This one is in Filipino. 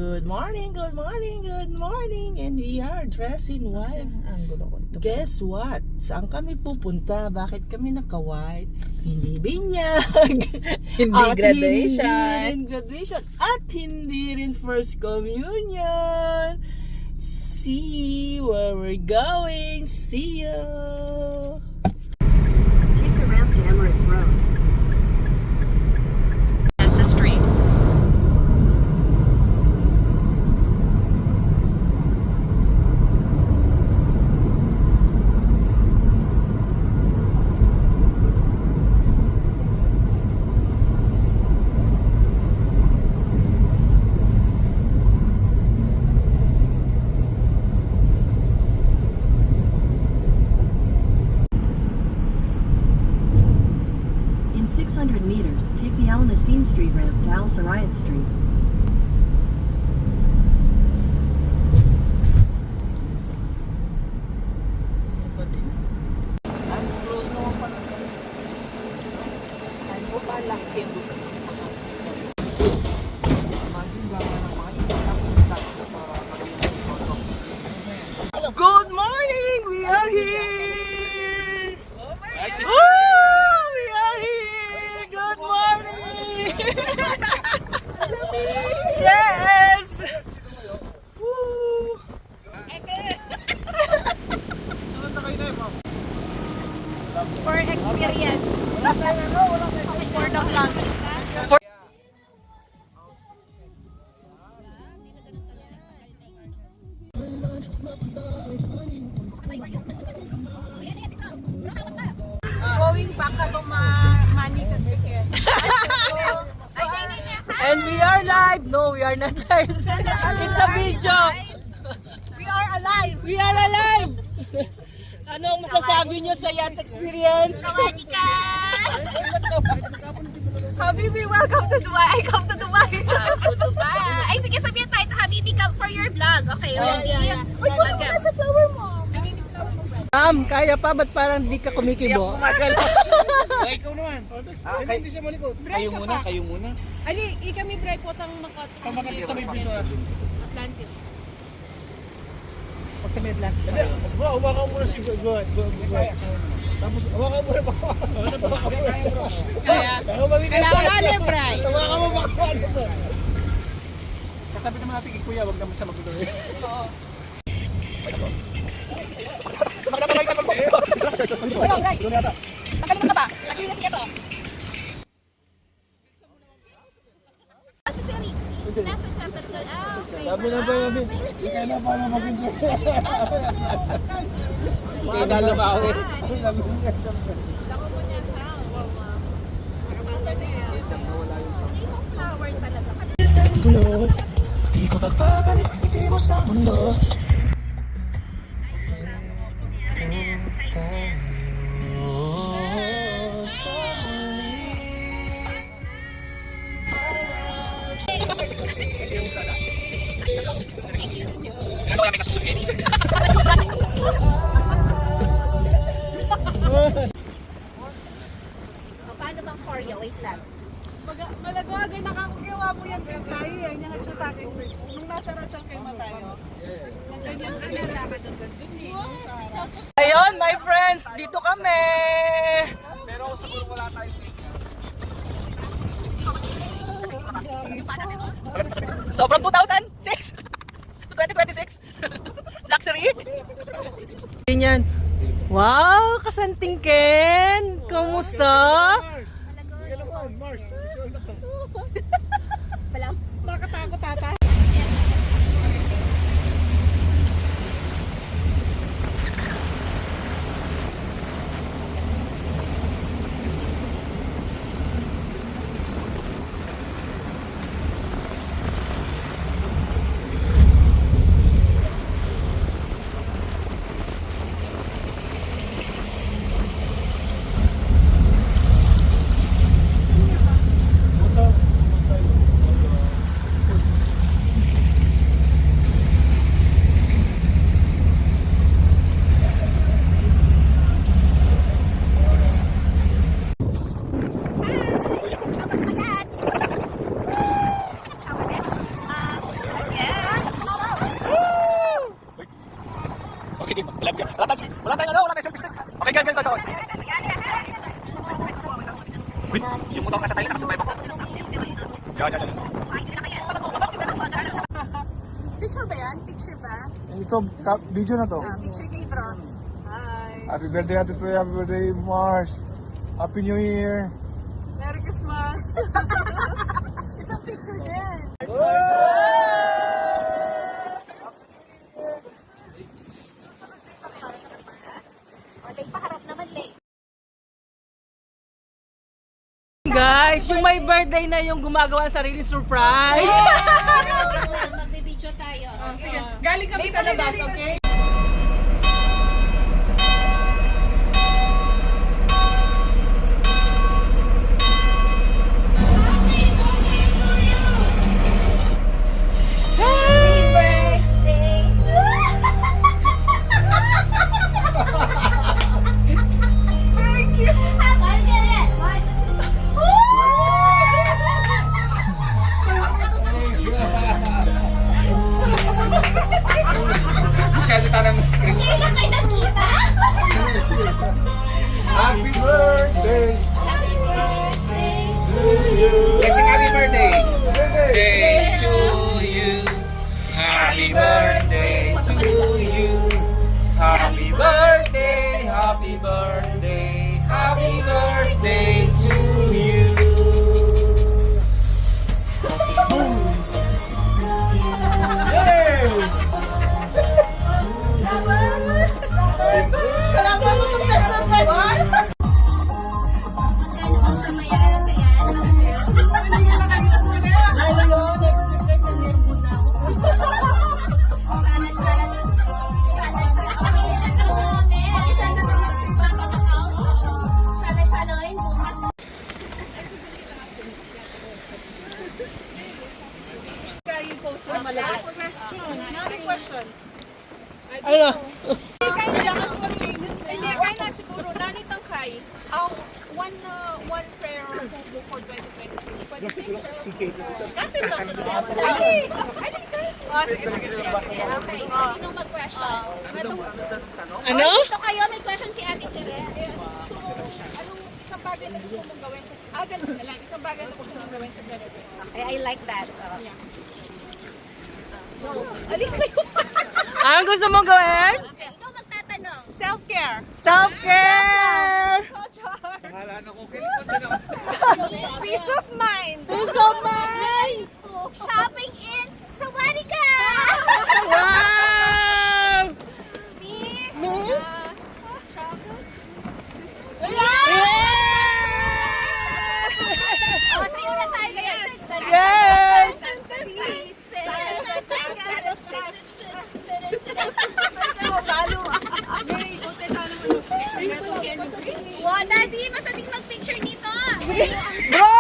Good morning, good morning, good morning. And we are dressed in white. Guess what? Saan kami pupunta? Bakit kami naka-white? Hindi binyag. Hindi At graduation. Hindi rin graduation. At hindi rin first communion. See where we're going. See ya. Take the ramp to Emirates Road. Essa Street. In 600 meters, take the Al Nassim Street ramp to Al Sarayat Street. Ang close naman pala. Ang pupalakin. Good morning! We are here! Oh, we are here! Good morning! Yes! Woo! For experience. For the vlog. Going back ka to money to ticket. And we are live! No, we are not live. It's a video. We are alive. We are alive! Anong masasabi nyo sa yacht experience? Sawadika! Habibi, welcome to Dubai. I come to Dubai. To Dubai. Ay, sige, sabihin tayo, Habibi, come for your vlog. Okay, ready? Uy, puno ka sa flower mo. Ma'am, kaya pa? Ba't parang di ka kumikibo? Ikaw naman. Hindi siya malikot. Kayo muna. Ali, kami break po tang Pamagat sa may piso. Atlantis. Pag sa may Atlantis. Hawakan mo na si Go. Tapos hawakan mo na ba? Kailangan natin, Bray. Hawakan mo ba? Kasabi naman natin kay Kuya, wag naman siya magtuloy. Oo. Tanggalin mo ka ba? Actually, sige to. Kasi si Ricky, nasa chat ka. Okay. Sabi na ba namin? Ikaw na para mag-enjoy. Ikaw na lumawi. Sako mo niya sa Marabasa na yan. Yung flower talaga. O, paano bang choreo? Wait lang. Malagwagay nakakugiwa mo yan kay tayo yan yung atsutakin mo. Nung nasa rasal kayo matayo. Ganyan sila ka doon eh. Ayun, my friends, dito kami! So from 2006 to 2026, luxury. Ganyan. Wow, kasanting Ken! Kumusta? Mars. Makatakot tata. Wala tayong selfie stick. Okay, ganyan ito. Wait, yung motor nasa tayo, nakasabay mo. Yan. Picture ba yan? Picture ba? Ito, video na to. Picture kay bro. Happy birthday, Ate Toy. Happy birthday, Mars. Happy New Year. Merry Christmas! Isang picture din. Late paharap naman, late. Guys, yung may birthday na yung gumagawa ng sarili surprise. Magbibideo tayo. Galing kami sa labas, okay? Masyado tayo ng screen. Kailan kayo nagkita? Happy birthday. Happy birthday Kasi happy birthday day to you. Happy birthday to you. Happy birthday, happy birthday, happy birthday to you. Wala ba na itong best surprise? Kayo po sa last question. Another question. Ano? Hindi, kaya na siguro, Nani Tangkay, one prayer for 2026. Pwede sing kasi Okay, sinong mag-question? Ano? Dito kayo, may question si Ate Tere. So, anong isang bagay na gusto mong gawin sa... ganun na lang. Isang bagay na gusto mong gawin sa 2026. I like that. Go. Anong gusto mong gawin? Okay, ikaw magtatanong. Self-care. Self-care! Peace of mind. Peace of mind! Shopping in Sawanica! Wow! Me? Me? O, sayo na tayo ngayon. Yes! Wow, Daddy, masating mag-picture nito. Bro!